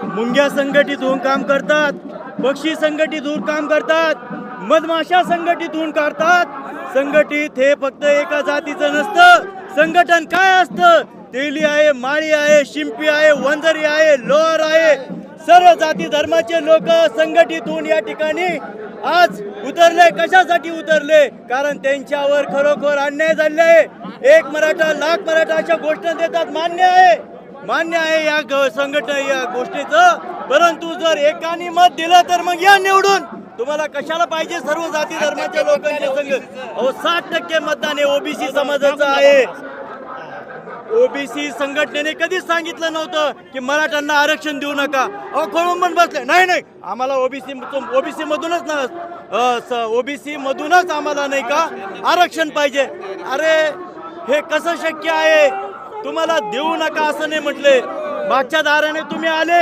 मुंग्या संघटित होऊन काम करतात, पक्षी संघटित होऊन काम करतात, मधमाशा संघटित होऊन करतात. संघटित हे फक्त एका जातीचं नसतं. संघटन काय असतं? तेली आहे, माळी आहे, शिंपी आहे, वंजारी आहे, लोहार आहे. सर्व जाती धर्माचे लोक संघटित होऊन या ठिकाणी आज उतरले. कशासाठी उतरले? कारण त्यांच्यावर खरोखर अन्याय झाले आहे. एक मराठा लाख मराठा अशा घोषणा देतात. मान्य आहे या संघटना या गोष्टीचं. परंतु जर एकाने मत दिलं तर मग या निवडून. तुम्हाला कशाला पाहिजे सर्व जाती धर्माच्या लोकांचे संघ? 60% मतदान हे ओबीसी समाजाचं आहे. ओबीसी संघटनेने कधीच सांगितलं नव्हतं की मराठ्यांना आरक्षण देऊ नका. खोळंबून बसले. नाही आम्हाला ओबीसी मधूनच आम्हाला नाही का आरक्षण पाहिजे. अरे हे कसं शक्य आहे? तुम्हाला देऊ नका असं नाही म्हटले. मागच्या दाराने तुम्ही आले.